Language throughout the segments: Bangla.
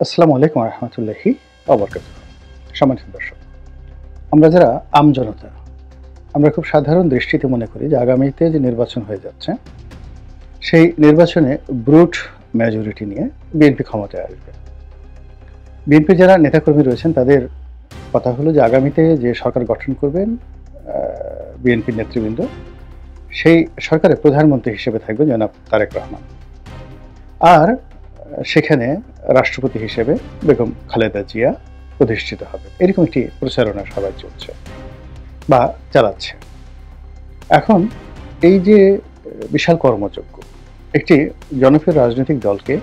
আসসালামু আলাইকুম রহমতুল্লাহি ওয়াবারাকাতুহু। সম্মানিত দর্শক, আমরা যারা আমজনতা, আমরা খুব সাধারণ দৃষ্টিতে মনে করি যে আগামীতে যে নির্বাচন হয়ে যাচ্ছে, সেই নির্বাচনে ব্রুট মেজরিটি নিয়ে বিএনপি ক্ষমতায় আসবে। বিএনপির যারা নেতাকর্মী রয়েছেন তাদের কথা হলো যে আগামীতে যে সরকার গঠন করবেন বিএনপির নেতৃবৃন্দ, সেই সরকারের প্রধানমন্ত্রী হিসেবে থাকবেন জনাব তারেক রহমান। আর সেখানে রাষ্ট্রপতি হিসেবে বেগম খালেদা জিয়া প্রতিষ্ঠিত হবে, এরকম একটি প্রচারণা সবাই চলছে বা চালাচ্ছে। এখন এই যে বিশাল কর্মযজ্ঞ, একটি জনপ্রিয় রাজনৈতিক দলকে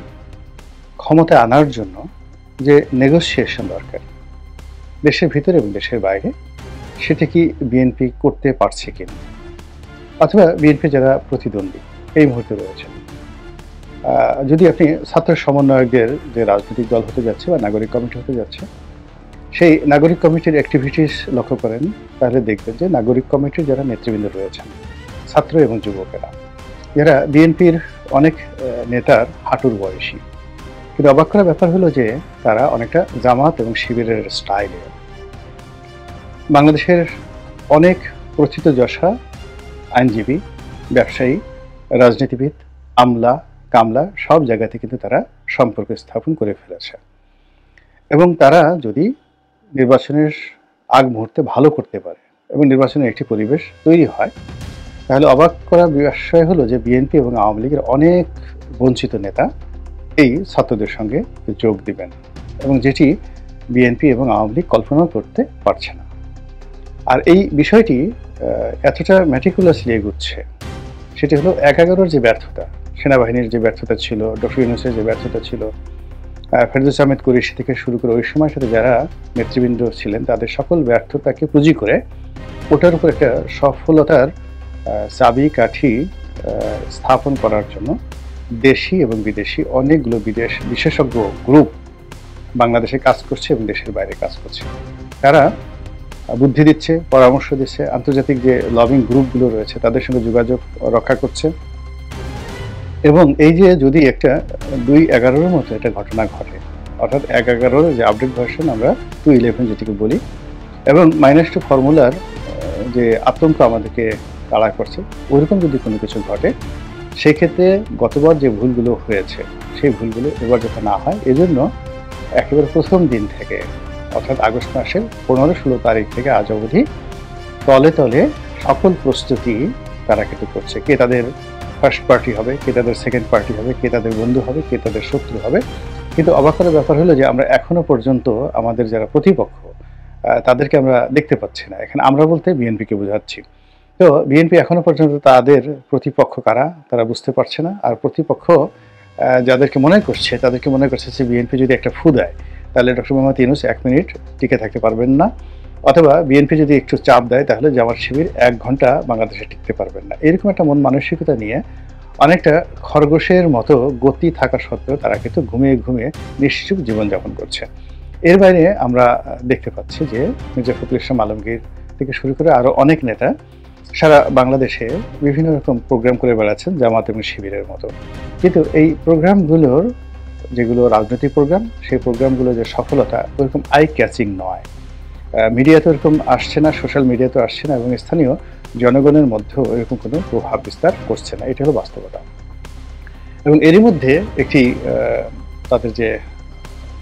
ক্ষমতায় আনার জন্য যে নেগোসিয়েশন দরকার দেশের ভিতরে এবং দেশের বাইরে, সেটা কি বিএনপি করতে পারছে কিনা, অথবা বিএনপি যারা প্রতিদ্বন্দ্বী এই মুহূর্তে রয়েছে, যদি আপনি ছাত্র সমন্বয়কদের যে রাজনৈতিক দল হতে যাচ্ছে বা নাগরিক কমিটি হতে যাচ্ছে, সেই নাগরিক কমিটির অ্যাক্টিভিটিস লক্ষ্য করেন, তাহলে দেখবেন যে নাগরিক কমিটির যারা নেতৃবৃন্দ রয়েছেন, ছাত্র এবং যুবকেরা, যারা বিএনপির অনেক নেতার হাঁটুর বয়সী, কিন্তু অবাক করার ব্যাপার হলো যে তারা অনেকটা জামাত এবং শিবিরের স্টাইলে। বাংলাদেশের অনেক প্রথিতযশা আইনজীবী, ব্যবসায়ী, রাজনীতিবিদ, আমলা কামলা সব জায়গাতে কিন্তু তারা সম্পর্ক স্থাপন করে ফেলেছে, এবং তারা যদি নির্বাচনের আগ মুহূর্তে ভালো করতে পারে এবং নির্বাচনের একটি পরিবেশ তৈরি হয়, তাহলে অবাক করার বিষয় হলো যে বিএনপি এবং আওয়ামী লীগের অনেক বঞ্চিত নেতা এই ছাত্রদের সঙ্গে যোগ দিবেন, এবং যেটি বিএনপি এবং আওয়ামী লীগ কল্পনাও করতে পারছে না। আর এই বিষয়টি এতটা ম্যাটিকুলাসলি এগুচ্ছে, সেটি হলো ১১ যে ব্যর্থতা, সেনাবাহিনীর যে ব্যর্থতা ছিল, ডক্টর ইউনূসের যে ব্যর্থতা ছিল, ফেরদৌস আহমেদ কুরেশি থেকে শুরু করে ওই সময়ের সাথে যারা নেতৃবৃন্দ ছিলেন, তাদের সকল ব্যর্থতাকে পুঁজি করে ওটার উপর একটা সফলতার চাবিকাঠি স্থাপন করার জন্য দেশি এবং বিদেশি অনেকগুলো বিশেষজ্ঞ গ্রুপ বাংলাদেশে কাজ করছে এবং দেশের বাইরে কাজ করছে। তারা বুদ্ধি দিচ্ছে, পরামর্শ দিচ্ছে, আন্তর্জাতিক যে লবিং গ্রুপগুলো রয়েছে তাদের সঙ্গে যোগাযোগ রক্ষা করছে। এবং এই যে যদি একটা ২-১১-র মতো একটা ঘটনা ঘটে, অর্থাৎ ১-১১-র যে আপডেট ভার্সন আমরা 2-11 যেটিকে বলি, এবং -2 ফর্মুলার যে আতঙ্ক আমাদেরকে তাড়া করছে, ওইরকম যদি কোনো কিছু ঘটে, সেক্ষেত্রে গতবার যে ভুলগুলো হয়েছে সেই ভুলগুলো এবার যাতে না হয়, এজন্য একেবারে প্রথম দিন থেকে, অর্থাৎ আগস্ট মাসের 15-16 তারিখ থেকে আজ অবধি তলে তলে সকল প্রস্তুতি তারা কিন্তু করছে। কে তাদের ফার্স্ট পার্টি হবে, কে তাদের সেকেন্ড পার্টি হবে, কে তাদের বন্ধু হবে, কে তাদের শত্রু হবে। কিন্তু অবাক করার ব্যাপার হলো যে আমরা এখনো পর্যন্ত আমাদের যারা প্রতিপক্ষ তাদেরকে আমরা দেখতে পাচ্ছি না। এখানে আমরা বলতে বিএনপিকে বোঝাচ্ছি। তো বিএনপি এখনো পর্যন্ত তাদের প্রতিপক্ষ কারা তারা বুঝতে পারছে না। আর প্রতিপক্ষ যাদেরকে মনে করছে, তাদেরকে মনে করছে যে বিএনপি যদি একটা ফু দেয়, তাহলে ডক্টর মোহাম্মদ ইউনূস 1 মিনিট টিকে থাকতে পারবেন না, অথবা বিএনপি যদি একটু চাপ দেয় তাহলে জামাত শিবির 1 ঘন্টা বাংলাদেশে টিকতে পারবেন না। এরকম একটা মন মানসিকতা নিয়ে অনেকটা খরগোশের মতো গতি থাকা সত্ত্বেও তারা কিন্তু ঘুমিয়ে ঘুমিয়ে নিশ্চুপ জীবনযাপন করছে। এর বাইরে আমরা দেখতে পাচ্ছি যে মির্জা ফখরুল ইসলাম আলমগীর থেকে শুরু করে আরও অনেক নেতা সারা বাংলাদেশে বিভিন্ন রকম প্রোগ্রাম করে বেড়াচ্ছেন জামাত এবং শিবিরের মতো। কিন্তু এই প্রোগ্রামগুলোর, যেগুলো রাজনৈতিক প্রোগ্রাম, সেই প্রোগ্রামগুলো যে সফলতা ওরকম আই ক্যাচিং নয়। মিডিয়াতে ওরকম আসছে না, সোশ্যাল মিডিয়াতেও আসছে না, এবং স্থানীয় জনগণের মধ্যেও এরকম কোনো প্রভাব বিস্তার করছে না। এটা হলো বাস্তবতা। এবং এরই মধ্যে একটি তাদের যে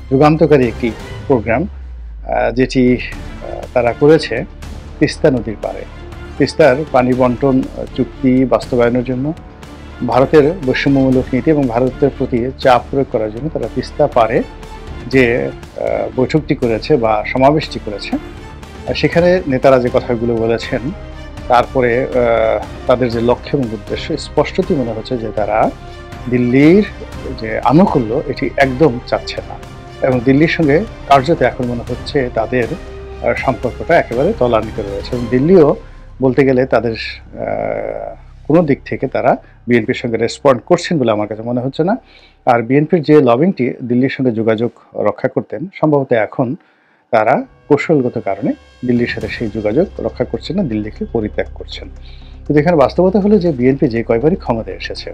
যুগান্তকারী একটি প্রোগ্রাম যেটি তারা করেছে তিস্তা নদীর পাড়ে, তিস্তার পানি বন্টন চুক্তি বাস্তবায়নের জন্য ভারতের বৈষম্যমূলক নীতি এবং ভারতের প্রতি চাপ প্রয়োগ করার জন্য তারা তিস্তা পাড়ে যে বৈঠকটি করেছে বা সমাবেশটি করেছে, সেখানে নেতারা যে কথাগুলো বলেছেন, তারপরে তাদের যে লক্ষ্য এবং উদ্দেশ্য স্পষ্টতই মনে হচ্ছে যে তারা দিল্লির যে আনুকূল্য এটি একদম চাচ্ছে না, এবং দিল্লির সঙ্গে কার্যত এখন মনে হচ্ছে তাদের সম্পর্কটা একেবারে তলানিতে রয়েছে। এবং দিল্লিও বলতে গেলে তাদের কোনো দিক থেকে তারা বিএনপির সঙ্গে রেসপন্ড করছেন বলে আমার কাছে মনে হচ্ছে না। আর বিএনপির যে লবিংটি দিল্লির সঙ্গে যোগাযোগ রক্ষা করতেন, সম্ভবত এখন তারা কৌশলগত কারণে দিল্লির সাথে সেই যোগাযোগ রক্ষা করছেন না, দিল্লিকে পরিত্যাগ করছেন। কিন্তু এখানে বাস্তবতা হলো যে বিএনপি যে কয়বারই ক্ষমতায় এসেছে,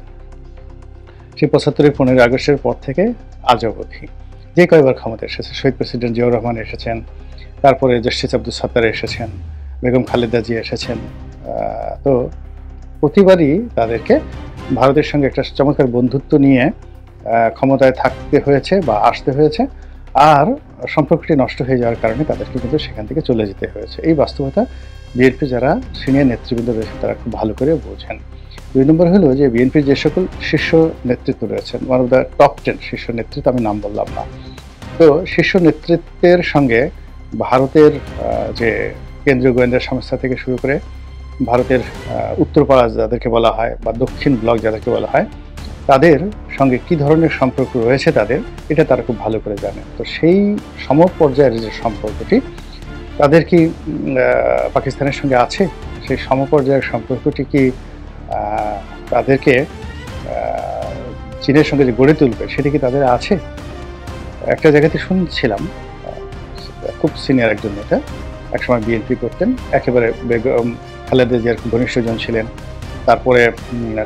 সেই ৭৫-১৫ আগস্টের পর থেকে আজ অবধি যে কয়বার ক্ষমতা এসেছে, শহীদ প্রেসিডেন্ট জিয়াউর রহমান এসেছেন, তারপরে জাস্টিস আব্দুল সাত্তার এসেছেন, বেগম খালেদা জিয়া এসেছেন। তো প্রতিবারই তাদেরকে ভারতের সঙ্গে একটা চমৎকার বন্ধুত্ব নিয়ে ক্ষমতায় থাকতে হয়েছে বা আসতে হয়েছে, আর সম্পর্কটি নষ্ট হয়ে যাওয়ার কারণে তাদেরকে কিন্তু সেখান থেকে চলে যেতে হয়েছে। এই বাস্তবতা বিএনপি যারা সিনিয়র নেতৃবৃন্দ রয়েছে তারা খুব ভালো করে বোঝেন। ২ নম্বর হলো যে বিএনপির যে সকল শীর্ষ নেতৃত্ব রয়েছেন, ওয়ান অফ দ্য টপ 10 শীর্ষ নেতৃত্ব, আমি নাম বললাম না। তো শীর্ষ নেতৃত্বের সঙ্গে ভারতের যে কেন্দ্রীয় গোয়েন্দা সংস্থা থেকে শুরু করে ভারতের উত্তরপাড়া যাদেরকে বলা হয় বা দক্ষিণ ব্লক যাদেরকে বলা হয়, তাদের সঙ্গে কী ধরনের সম্পর্ক রয়েছে তাদের, এটা তারা খুব ভালো করে জানেন। তো সেই সমপর্যায়ের যে সম্পর্কটি তাদের কি পাকিস্তানের সঙ্গে আছে, সেই সমপর্যায়ের সম্পর্কটি কি তাদেরকে চীনের সঙ্গে যে গড়ে তুলবে সেটি কি তাদের আছে? একটা জায়গাতে শুনছিলাম, খুব সিনিয়র একজন নেতা, একসময় বিএনপি করতেন, একেবারে বেগম খালেদা জিয়ার ঘনিষ্ঠজন ছিলেন, তারপরে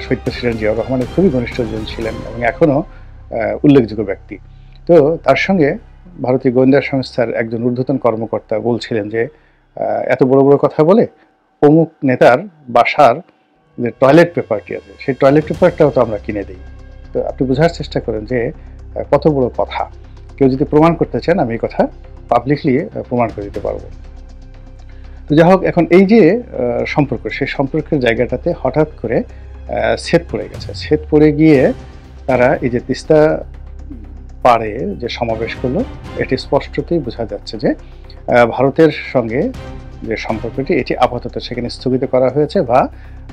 শহীদ প্রেসিডেন্ট জিয়াউর রহমানের খুবই ঘনিষ্ঠজন ছিলেন এবং এখনও উল্লেখযোগ্য ব্যক্তি। তো তার সঙ্গে ভারতীয় গোয়েন্দা সংস্থার একজন ঊর্ধ্বতন কর্মকর্তা বলছিলেন যে এত বড় বড় কথা বলে অমুক নেতার বাসার যে টয়লেট পেপারটি আছে সেই টয়লেট পেপারটাও তো আমরা কিনে দিই। তো আপনি বোঝার চেষ্টা করেন যে কত বড় কথা। কেউ যদি প্রমাণ করতে চান আমি এই কথা পাবলিকলি প্রমাণ করে দিতে পারবো। তো যাই হোক, এখন এই যে সম্পর্ক, সেই সম্পর্কের জায়গাটাতে হঠাৎ করে ছেদ পড়ে গেছে। ছেদ পড়ে গিয়ে তারা এই যে তিস্তা পাড়ে যে সমাবেশ করলো, এটি স্পষ্টতই বোঝা যাচ্ছে যে ভারতের সঙ্গে যে সম্পর্কটি এটি আপাতত সেখানে স্থগিত করা হয়েছে বা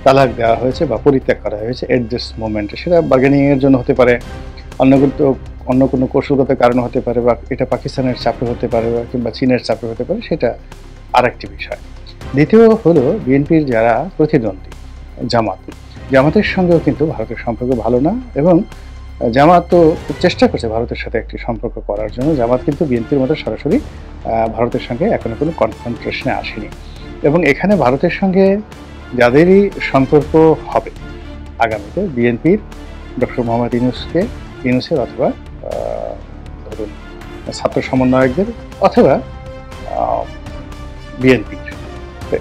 তালাক দেওয়া হয়েছে বা পরিত্যাগ করা হয়েছে এট দিস মোমেন্টে। সেটা বার্গেনিংয়ের জন্য হতে পারে, অন্য কোনো কৌশলগত কারণ হতে পারে, বা এটা পাকিস্তানের চাপে হতে পারে বা কিংবা চীনের চাপে হতে পারে, সেটা আরেকটি বিষয়। দ্বিতীয় হলো বিএনপির যারা প্রতিদ্বন্দ্বী জামাতের সঙ্গেও কিন্তু ভারতের সম্পর্ক ভালো না, এবং জামাত তো খুব চেষ্টা করছে ভারতের সাথে একটি সম্পর্ক করার জন্য। জামাত কিন্তু বিএনপির মতো সরাসরি ভারতের সঙ্গে এখনো কোনো কনফ্রন্টেশনে আসেনি, এবং এখানে ভারতের সঙ্গে যাদেরই সম্পর্ক হবে আগামীতে, বিএনপির ডক্টর মোহাম্মদ ইউনূসের অথবা ধরুন ছাত্র সমন্বয়কদের অথবা বিএনপির,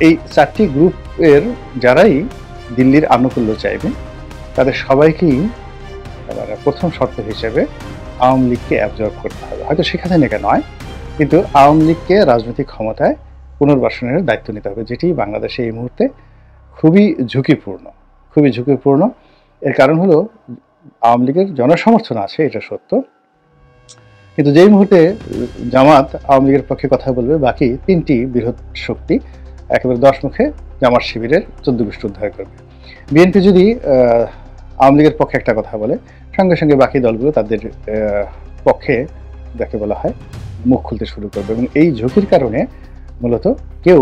এই চারটি গ্রুপের যারাই দিল্লির আনুকূল্য চাইবে তাদের সবাইকেই প্রথম শর্ত হিসেবে আওয়ামী লীগকে অ্যাবজর্ব করতে হবে। হয়তো শেখ হাসিনাকে নয়, কিন্তু আওয়ামী লীগকে রাজনৈতিক ক্ষমতায় পুনর্বাসনের দায়িত্ব নিতে হবে, যেটি বাংলাদেশে এই মুহূর্তে খুবই ঝুঁকিপূর্ণ। এর কারণ হলো আওয়ামী লীগের জনসমর্থন আছে, এটা সত্য, কিন্তু যেই মুহূর্তে জামাত আওয়ামী লীগের পক্ষে কথা বলবে, বাকি তিনটি বৃহৎ শক্তি একেবারে 10 মুখে জামাত শিবিরের 14 গোষ্ঠী উদ্ধার করবে। বিএনপি যদি আওয়ামী লীগের পক্ষে একটা কথা বলে, সঙ্গে সঙ্গে বাকি দলগুলো তাদের পক্ষে যাকে বলা হয় মুখ খুলতে শুরু করবে, এবং এই ঝুঁকির কারণে মূলত কেউ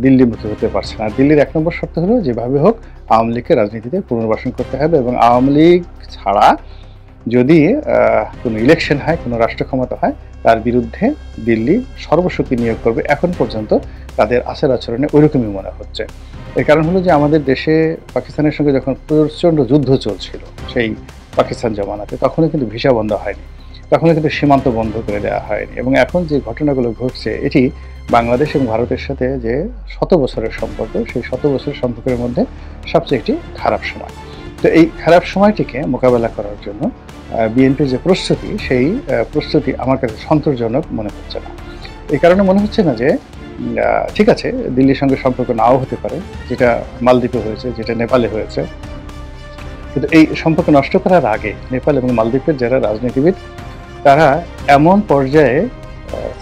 দিল্লিমুখী হতে পারছে না। দিল্লির 1 নম্বর শর্ত হলো যেভাবে হোক আওয়ামী লীগকে রাজনীতিতে পুনর্বাসন করতে হবে, এবং আওয়ামী লীগ ছাড়া যদি কোনো ইলেকশন হয়, কোনো রাষ্ট্র ক্ষমতা হয়, তার বিরুদ্ধে দিল্লি সর্বশক্তি নিয়োগ করবে। এখন পর্যন্ত তাদের আচার আচরণে ওইরকমই মনে হচ্ছে। এর কারণ হলো যে আমাদের দেশে পাকিস্তানের সঙ্গে যখন প্রচণ্ড যুদ্ধ চলছিল সেই পাকিস্তান জমানাতে, তখনও কিন্তু ভিসা বন্ধ হয়নি, তখনও কিন্তু সীমান্ত বন্ধ করে দেওয়া হয়নি, এবং এখন যে ঘটনাগুলো ঘটছে এটি বাংলাদেশ এবং ভারতের সাথে যে 100 বছরের সম্পর্ক, সেই 100 বছরের সম্পর্কের মধ্যে সবচেয়ে একটি খারাপ সময়। তো এই খারাপ সময়টিকে মোকাবেলা করার জন্য বিএনপির যে প্রস্তুতি, সেই প্রস্তুতি আমার কাছে সন্তোষজনক মনে হচ্ছে না। এই কারণে মনে হচ্ছে না যে ঠিক আছে, দিল্লির সঙ্গে সম্পর্ক নাও হতে পারে, যেটা মালদ্বীপে হয়েছে, যেটা নেপালে হয়েছে, কিন্তু এই সম্পর্ক নষ্ট করার আগে নেপাল এবং মালদ্বীপের যারা রাজনীতিবিদ, তারা এমন পর্যায়ে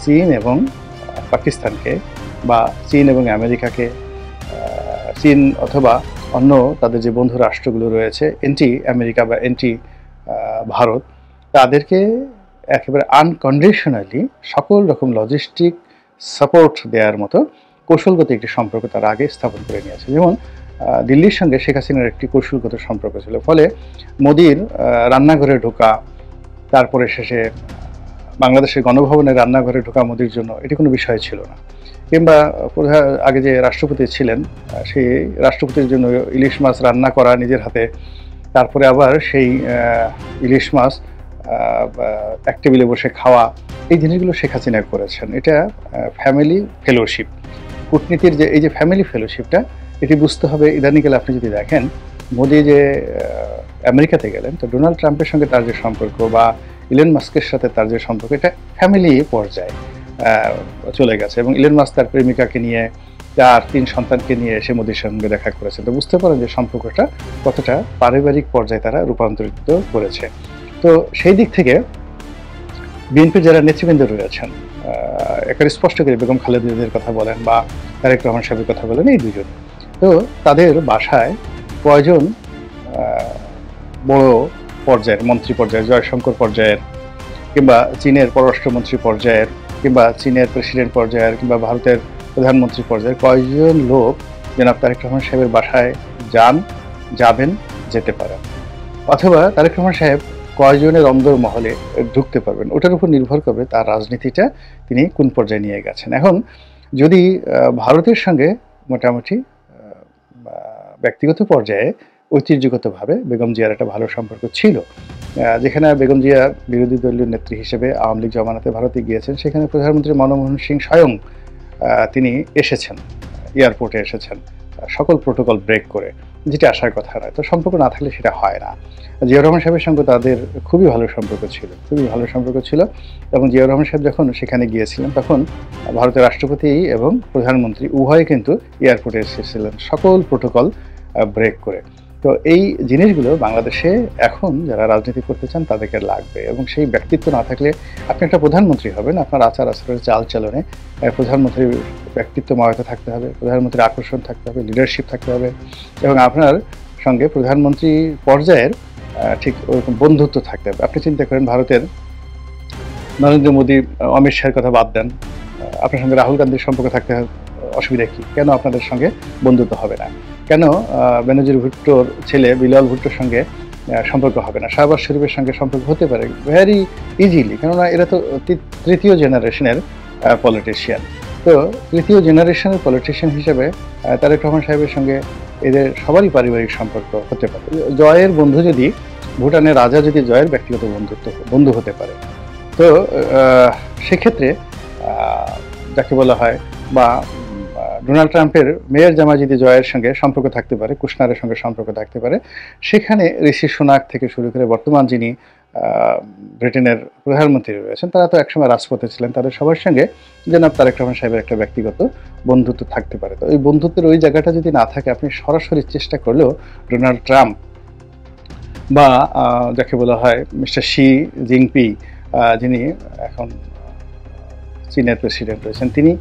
চীন এবং পাকিস্তানকে বা চীন এবং আমেরিকাকে, চীন অথবা অন্য তাদের যে বন্ধু রাষ্ট্রগুলো রয়েছে এন্টি আমেরিকা বা এন্টি ভারত, তাদেরকে একেবারে আনকন্ডিশনালি সকল রকম লজিস্টিক সাপোর্ট দেওয়ার মতো কৌশলগত একটি সম্পর্ক তারা আগে স্থাপন করে নিয়েছে। যেমন দিল্লির সঙ্গে শেখ হাসিনার একটি কৌশলগত সম্পর্ক ছিল, ফলে মোদির রান্নাঘরে ঢোকা, তারপরে শেষে বাংলাদেশের গণভবনে রান্নাঘরে ঢোকা মোদির জন্য এটি কোনো বিষয় ছিল না। কিংবা আগে যে রাষ্ট্রপতি ছিলেন, সেই রাষ্ট্রপতির জন্য ইলিশ মাছ রান্না করা নিজের হাতে, তারপরে আবার সেই ইলিশ মাছ এক টেবিলে বসে খাওয়া, এই জিনিসগুলো শেখ হাসিনা করেছেন। এটা ফ্যামিলি ফেলোশিপ, কূটনীতির যে এই যে ফ্যামিলি ফেলোশিপটা, এটি বুঝতে হবে। ইদানিংকালে আপনি যদি দেখেন মোদি যে আমেরিকাতে গেলেন, তো ডোনাল্ড ট্রাম্পের সঙ্গে তার যে সম্পর্ক বা ইলন মাস্কের সাথে তার যে সম্পর্ক, এটা ফ্যামিলি পর্যায়ে চলে গেছে। এবং ইলন মাস্ক তার প্রেমিকাকে নিয়ে, তার 3 সন্তানকে নিয়ে এসে মোদির সঙ্গে দেখা করেছেন। তো বুঝতে পারেন যে সম্পর্কটা কতটা পারিবারিক পর্যায়ে তারা রূপান্তরিত করেছে। তো সেই দিক থেকে বিএনপির যারা নেতৃবৃন্দ রয়েছেন, একেবারে স্পষ্ট করে বেগম খালেদা জিয়ার কথা বলেন বা তারেক রহমান সাহেবের কথা বলেন, এই দুজন, তো তাদের বাসায় কয়জন বড় পর্যায়ের মন্ত্রী পর্যায়ের, জয়শঙ্কর পর্যায়ের, কিংবা চীনের পররাষ্ট্রমন্ত্রী পর্যায়ের, কিংবা চীনের প্রেসিডেন্ট পর্যায়ের, কিংবা ভারতের প্রধানমন্ত্রী পর্যায়ের কয়জন লোক জনাব তারেক রহমান সাহেবের বাসায় যাবেন, যেতে পারেন, অথবা তারেক রহমান সাহেব কয়জনের অন্দর মহলে ঢুকতে পারবেন, ওটার উপর নির্ভর করবে তার রাজনীতিটা তিনি কোন পর্যায়ে নিয়ে গেছেন। এখন যদি ভারতের সঙ্গে মোটামুটি ব্যক্তিগত পর্যায়ে ঐতিহ্যগতভাবে বেগম জিয়ার একটা ভালো সম্পর্ক ছিল, যেখানে বেগম জিয়া বিরোধী দলীয় নেত্রী হিসেবে আওয়ামী লীগ জমানাতে ভারতে গিয়েছেন, সেখানে প্রধানমন্ত্রী মনমোহন সিং স্বয়ং তিনি এসেছেন, এয়ারপোর্টে এসেছেন সকল প্রোটোকল ব্রেক করে, যেটা আসার কথা নয়। তো সম্পর্ক না থাকলে সেটা হয় না। জিয়াউর রহমান সাহেবের সঙ্গে তাদের খুবই ভালো সম্পর্ক ছিল, এবং জিয়াউর রহমান সাহেব যখন সেখানে গিয়েছিলেন, তখন ভারতের রাষ্ট্রপতি এবং প্রধানমন্ত্রী উভয়ে কিন্তু এয়ারপোর্টে এসেছিলেন সকল প্রোটোকল ব্রেক করে। তো এই জিনিসগুলো বাংলাদেশে এখন যারা রাজনীতি করতে চান তাদেরকে লাগবে, এবং সেই ব্যক্তিত্ব না থাকলে আপনি একটা প্রধানমন্ত্রী হবেন, আপনার আচার আচরণের চালচলনে প্রধানমন্ত্রীর ব্যক্তিত্বময়তা থাকতে হবে, প্রধানমন্ত্রীর আকর্ষণ থাকতে হবে, লিডারশিপ থাকতে হবে, এবং আপনার সঙ্গে প্রধানমন্ত্রী পর্যায়ের ঠিক ওরকম বন্ধুত্ব থাকতে হবে। আপনি চিন্তা করেন, ভারতের নরেন্দ্র মোদী, অমিত শাহের কথা বাদ দেন, আপনার সঙ্গে রাহুল গান্ধীর সম্পর্ক থাকতে অসুবিধা কি? কেন আপনাদের সঙ্গে বন্ধুত্ব হবে না? কেন বেনজির ভুট্টোর ছেলে বিলাল ভুট্টোর সঙ্গে সম্পর্ক হবে না? শাহবাজ শরীফের সঙ্গে সম্পর্ক হতে পারে ভেরি ইজিলি, কেননা এরা তো তৃতীয় জেনারেশনের পলিটিশিয়ান। তো তৃতীয় জেনারেশনের পলিটিশিয়ান হিসেবে তারেক রহমান সাহেবের সঙ্গে এদের সবারই পারিবারিক সম্পর্ক হতে পারে। জয়ের বন্ধু যদি, ভুটানের রাজা যদি জয়ের ব্যক্তিগত বন্ধু হতে পারে, তো সেক্ষেত্রে যাকে বলা হয়, বা ডোনাল্ড ট্রাম্পের মেয়ের জামাই যদি জয়ের সঙ্গে সম্পর্ক থাকতে পারে, কুশনারের সঙ্গে সম্পর্ক থাকতে পারে, সেখানে ঋষি সুনাক থেকে শুরু করে বর্তমান যিনি ব্রিটেনের প্রধানমন্ত্রী রয়েছেন, তারা তো একসময় রাজপথে ছিলেন, তাদের সবার সঙ্গে জনাব তারেক রহমান সাহেবের একটা ব্যক্তিগত বন্ধুত্ব থাকতে পারে। তো ওই বন্ধুত্বের ওই জায়গাটা যদি না থাকে, আপনি সরাসরি চেষ্টা করলেও ডোনাল্ড ট্রাম্প বা যাকে বলা হয় মিস্টার শি জিনপি, যিনি এখন চীনের প্রেসিডেন্ট রয়েছেন, তিনি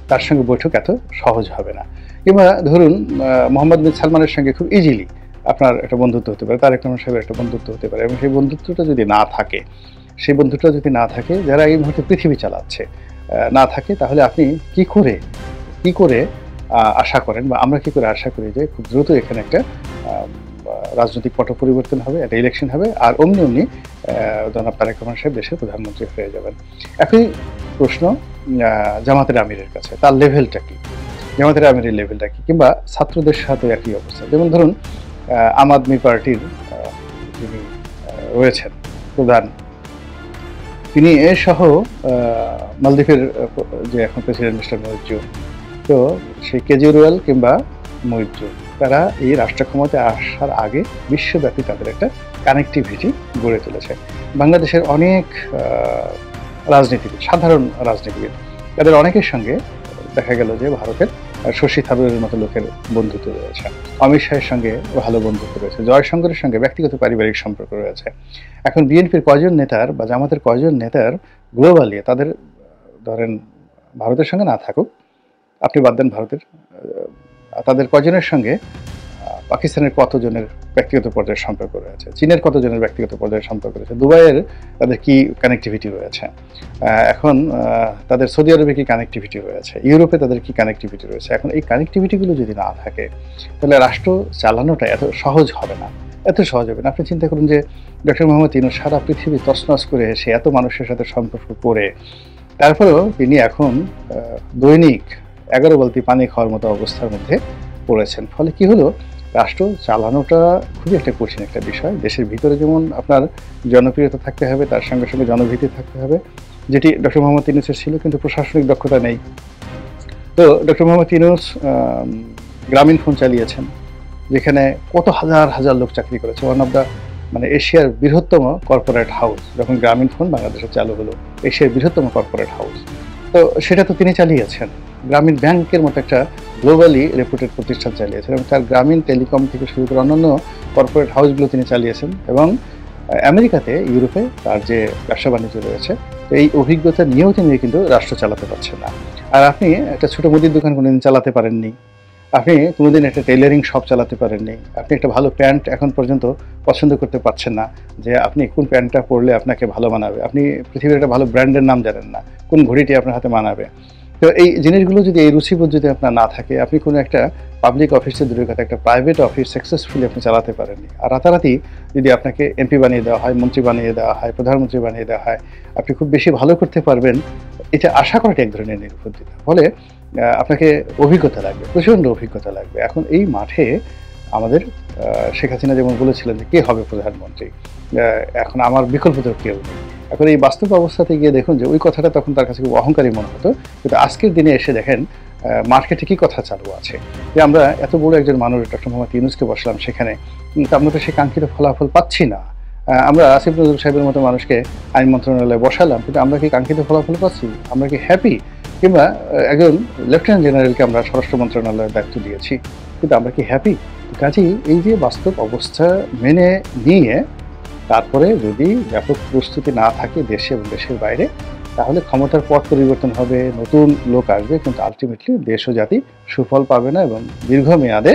তার সঙ্গে বৈঠক এত সহজ হবে না। কিংবা ধরুন মোহাম্মদ বিন সালমানের সঙ্গে খুব ইজিলি আপনার একটা বন্ধুত্ব হতে পারে, তারেক রহমান সাহেবের একটা বন্ধুত্ব হতে পারে, এবং সেই বন্ধুত্বটা যদি না থাকে, যারা এই মুহূর্তে পৃথিবী চালাচ্ছে না থাকে, তাহলে আপনি কি করে আশা করেন, বা আমরা কি করে আশা করি যে খুব দ্রুত এখানে একটা রাজনৈতিক পট পরিবর্তন হবে, একটা ইলেকশন হবে, আর অমনি জনাব তারেক রহমান সাহেব দেশের প্রধানমন্ত্রী হয়ে যাবেন। একই প্রশ্ন জামাতের আমিরের কাছে, তার লেভেলটা কি, জামাতের আমিরের লেভেলটা কি, কিংবা ছাত্রদের সাথে একই অবস্থা। যেমন ধরুন আম আদমি পার্টির যিনি রয়েছেন প্রধান, তিনি সহ মালদ্বীপের যে এখন প্রেসিডেন্ট মিস্টার মইজু, তো সেই কেজরিওয়াল কিংবা মইজু, তারা এই রাষ্ট্র ক্ষমতায় আসার আগে বিশ্বব্যাপী তাদের একটা কানেক্টিভিটি গড়ে তুলেছে। বাংলাদেশের অনেক রাজনীতিবিদ, সাধারণ রাজনীতিবিদ, তাদের অনেকের সঙ্গে দেখা গেল যে ভারতের শশী থারুরের মতো লোকের বন্ধুত্ব রয়েছে, অমিত শাহের সঙ্গে ভালো বন্ধুত্ব রয়েছে, জয়শঙ্করের সঙ্গে ব্যক্তিগত পারিবারিক সম্পর্ক রয়েছে। এখন বিএনপির কয়জন নেতার বা জামাতের কয়জন নেতার গ্লোবালি তাদের ধরেন ভারতের সঙ্গে না থাকুক, আপনি বাদ দেন ভারতের, তাদের কয়জনের সঙ্গে পাকিস্তানের কতজনের ব্যক্তিগত পর্যায়ের সম্পর্ক রয়েছে, চীনের কতজনের ব্যক্তিগত পর্যায়ের সম্পর্ক রয়েছে, দুবাইয়ের তাদের কি কানেক্টিভিটি রয়েছে, এখন তাদের সৌদি আরবে কি কানেক্টিভিটি রয়েছে, ইউরোপে তাদের কি কানেক্টিভিটি রয়েছে। এখন এই কানেক্টিভিটিগুলো যদি না থাকে, তাহলে রাষ্ট্র চালানোটা এত সহজ হবে না। আপনি চিন্তা করুন যে ডক্টর মোহাম্মদ ইউনূস সারা পৃথিবী তছনছ করে এসে এত মানুষের সাথে সম্পর্ক করে, তারপরেও তিনি এখন দৈনিক 11 বালতি পানি খাওয়ার মতো অবস্থার মধ্যে পড়েছেন। ফলে কি হলো, রাষ্ট্র চালানোটা খুবই একটা কঠিন একটা বিষয়। দেশের ভিতরে যেমন আপনার জনপ্রিয়তা থাকতে হবে, তার সঙ্গে, সঙ্গে জনভীতি থাকতে হবে, যেটি ডক্টর মোহাম্মদ ইউনূসের ছিল, কিন্তু প্রশাসনিক দক্ষতা নেই। তো ডক্টর মোহাম্মদ ইউনূস গ্রামীণ ফোন চালিয়েছেন, যেখানে কত হাজার, হাজার লোক চাকরি করেছে। ওয়ান অফ দ্য মানে এশিয়ার বৃহত্তম কর্পোরেট হাউস যখন গ্রামীণ ফোন বাংলাদেশে চালু হলো, এশিয়ার বৃহত্তম কর্পোরেট হাউস। তো সেটা তো তিনি চালিয়েছেন। গ্রামীণ ব্যাংকের মতো একটা গ্লোবালি রেপুটেড প্রতিষ্ঠান চালিয়েছেন এবং তার গ্রামীণ টেলিকম থেকে শুরু করে অন্যান্য কর্পোরেট হাউসগুলো তিনি চালিয়েছেন এবং আমেরিকাতে, ইউরোপে তার যে ব্যবসা বাণিজ্য রয়েছে, তো এই অভিজ্ঞতা নিয়েও তিনি কিন্তু রাষ্ট্র চালাতে পারছেন না। আর আপনি একটা ছোট মুদির দোকান কোনোদিন চালাতে পারেননি। আপনি কোনোদিন একটা টেইলারিং শপ চালাতে পারেননি। আপনি একটা ভালো প্যান্ট এখন পর্যন্ত পছন্দ করতে পারছেন না যে আপনি কোন প্যান্টটা পরলে আপনাকে ভালো মানাবে। আপনি পৃথিবীর একটা ভালো ব্র্যান্ডের নাম জানেন না, কোন ঘড়িটি আপনার হাতে মানাবে। তো এই জিনিসগুলো যদি, এই রুচিবোধ যদি আপনার না থাকে, আপনি কোনো একটা পাবলিক অফিসে দূরের কথা একটা প্রাইভেট অফিস সাকসেসফুলি আপনি চালাতে পারেননি। আর রাতারাতি যদি আপনাকে এমপি বানিয়ে দেওয়া হয়, মন্ত্রী বানিয়ে দেওয়া হয়, প্রধানমন্ত্রী বানিয়ে দেওয়া হয়, আপনি খুব বেশি ভালো করতে পারবেন, এটা আশা করাটা এক ধরনের নির্বুদ্ধিতা। ফলে আপনাকে অভিজ্ঞতা লাগবে, প্রচণ্ড অভিজ্ঞতা লাগবে। এখন এই মাঠে আমাদের শেখ হাসিনা যেমন বলেছিলেন যে কে হবে প্রধানমন্ত্রী, এখন আমার বিকল্প তো কেউ নেই। এখন এই বাস্তব অবস্থাতে গিয়ে দেখুন যে ওই কথাটা তখন তার কাছে খুব অহংকারী মনে হতো, কিন্তু আজকের দিনে এসে দেখেন মার্কেটে কী কথা চালু আছে, যে আমরা এত বড় একজন মানুষ ডক্টর মোহাম্মদ ইউনূসকে বসলাম সেখানে, কিন্তু আমরা তো সেই কাঙ্ক্ষিত ফলাফল পাচ্ছি না। আমরা আসিফ নজরুল সাহেবের মতো মানুষকে আইন মন্ত্রণালয়ে বসালাম, কিন্তু আমরা কি কাঙ্ক্ষিত ফলাফল পাচ্ছি? আমরা কি হ্যাপি? কিংবা একজন লেফটেন্যান্ট জেনারেলকে আমরা স্বরাষ্ট্র মন্ত্রণালয়ের দায়িত্ব দিয়েছি, কিন্তু আমরা কি হ্যাপি? কাজেই এই যে বাস্তব অবস্থা মেনে নিয়ে তারপরে যদি ব্যাপক প্রস্তুতি না থাকে দেশে এবং দেশের বাইরে, তাহলে ক্ষমতার পথ পরিবর্তন হবে, নতুন লোক আসবে, কিন্তু আলটিমেটলি দেশ ও জাতি সুফল পাবে না এবং দীর্ঘমেয়াদে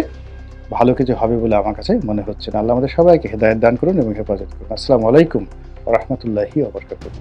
ভালো কিছু হবে বলে আমার কাছে মনে হচ্ছে না। আল্লাহ আমাদের সবাইকে হেদায়েত দান করুন এবং হেফাজত করুন। আসসালামু আলাইকুম ওয়া রাহমাতুল্লাহি ওয়া বারাকাতুহু।